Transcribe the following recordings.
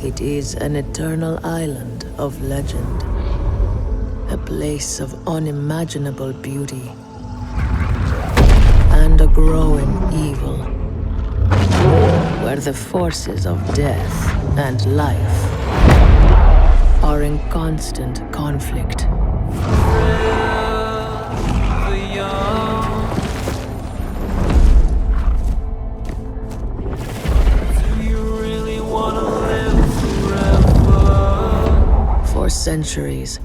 It is an eternal island of legend, a place of unimaginable beauty, and a growing evil, where the forces of death and life are in constant conflict. For centuries,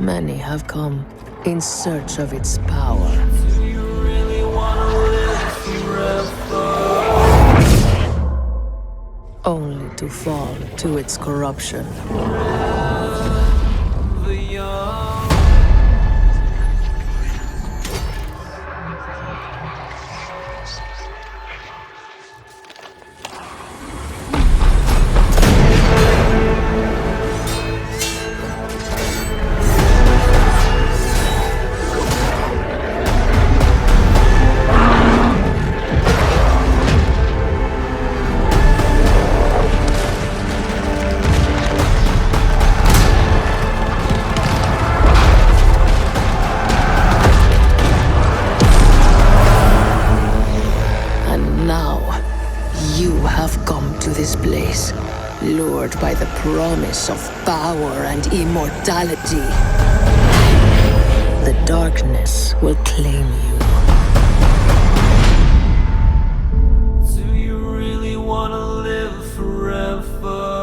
many have come in search of its power. Do you really wanna live forever? Only to fall to its corruption. Forever young. You have come to this place, lured by the promise of power and immortality. The darkness will claim you. Do you really wanna live forever?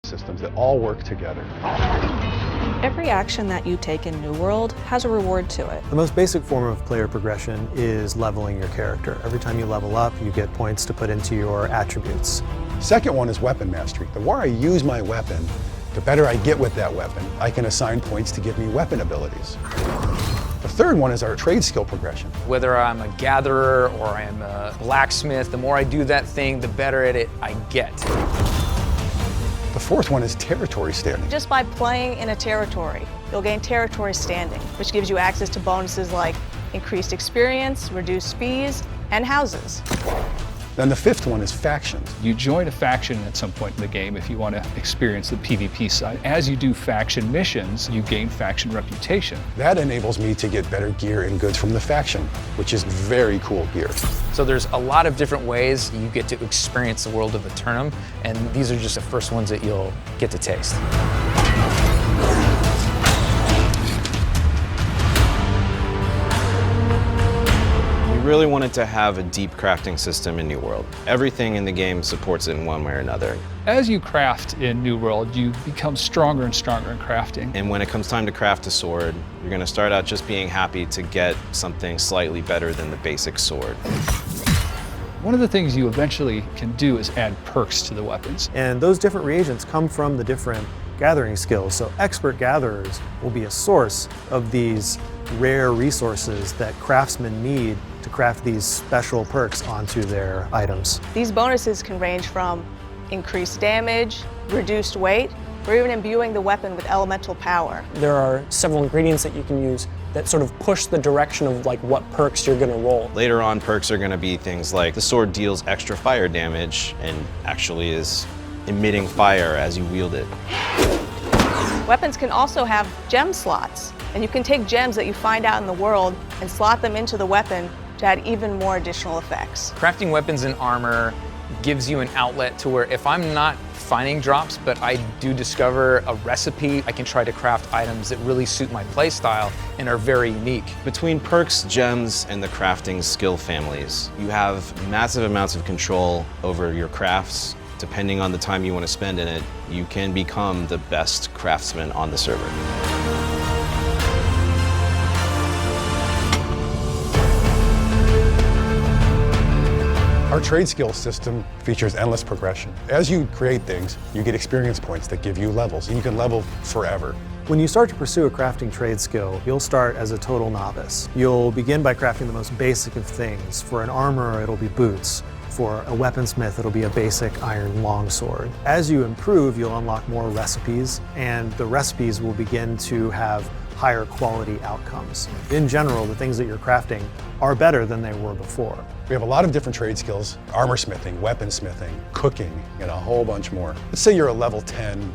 Systems that all work together. Every action that you take in New World has a reward to it. The most basic form of player progression is leveling your character. Every time you level up, you get points to put into your attributes. Second one is weapon mastery. The more I use my weapon, the better I get with that weapon. I can assign points to give me weapon abilities. The third one is our trade skill progression. Whether I'm a gatherer or I'm a blacksmith, the more I do that thing, the better at it I get. The fourth one is territory standing. Just by playing in a territory, you'll gain territory standing, which gives you access to bonuses like increased experience, reduced fees, and houses. Then the fifth one is factions. You join a faction at some point in the game if you want to experience the PvP side. As you do faction missions, you gain faction reputation. That enables me to get better gear and goods from the faction, which is very cool gear. So there's a lot of different ways you get to experience the world of Aeternum, and these are just the first ones that you'll get to taste. We really wanted to have a deep crafting system in New World. Everything in the game supports it in one way or another. As you craft in New World, you become stronger and stronger in crafting. And when it comes time to craft a sword, you're going to start out just being happy to get something slightly better than the basic sword. One of the things you eventually can do is add perks to the weapons. And those different reagents come from the different gathering skills. So expert gatherers will be a source of these rare resources that craftsmen need to craft these special perks onto their items. These bonuses can range from increased damage, reduced weight, or even imbuing the weapon with elemental power. There are several ingredients that you can use that sort of push the direction of like what perks you're gonna roll. Later on, perks are going to be things like the sword deals extra fire damage and actually is emitting fire as you wield it. Weapons can also have gem slots, and you can take gems that you find out in the world and slot them into the weapon to add even more additional effects. Crafting weapons and armor gives you an outlet to where if I'm not finding drops, but I do discover a recipe, I can try to craft items that really suit my playstyle and are very unique. Between perks, gems, and the crafting skill families, you have massive amounts of control over your crafts. Depending on the time you want to spend in it, you can become the best craftsman on the server. Our trade skill system features endless progression. As you create things, you get experience points that give you levels, and you can level forever. When you start to pursue a crafting trade skill, you'll start as a total novice. You'll begin by crafting the most basic of things. For an armorer, it'll be boots. For a weaponsmith, it'll be a basic iron longsword. As you improve, you'll unlock more recipes, and the recipes will begin to have higher quality outcomes. In general, the things that you're crafting are better than they were before. We have a lot of different trade skills: armor smithing, weaponsmithing, cooking, and a whole bunch more. Let's say you're a level 10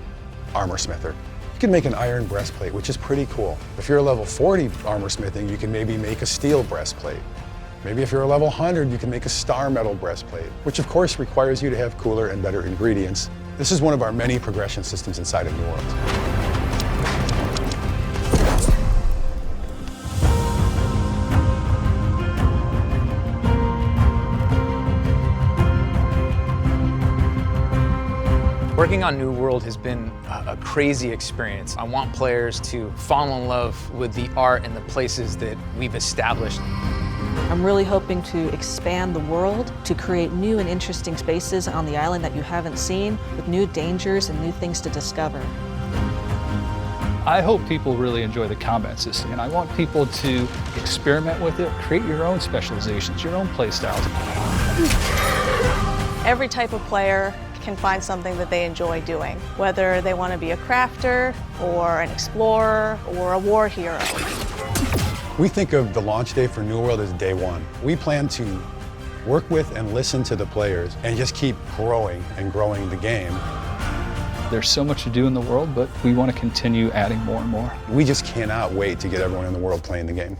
armor smither. You can make an iron breastplate, which is pretty cool. If you're a level 40 armor smithing, you can maybe make a steel breastplate. Maybe if you're a level 100, you can make a star metal breastplate, which of course requires you to have cooler and better ingredients. This is one of our many progression systems inside of New World. Working on New World has been a crazy experience. I want players to fall in love with the art and the places that we've established. I'm really hoping to expand the world, to create new and interesting spaces on the island that you haven't seen, with new dangers and new things to discover. I hope people really enjoy the combat system, and I want people to experiment with it, create your own specializations, your own play styles. Every type of player can find something that they enjoy doing, whether they want to be a crafter or an explorer or a war hero. We think of the launch day for New World as day one. We plan to work with and listen to the players and just keep growing and growing the game. There's so much to do in the world, but we want to continue adding more and more. We just cannot wait to get everyone in the world playing the game.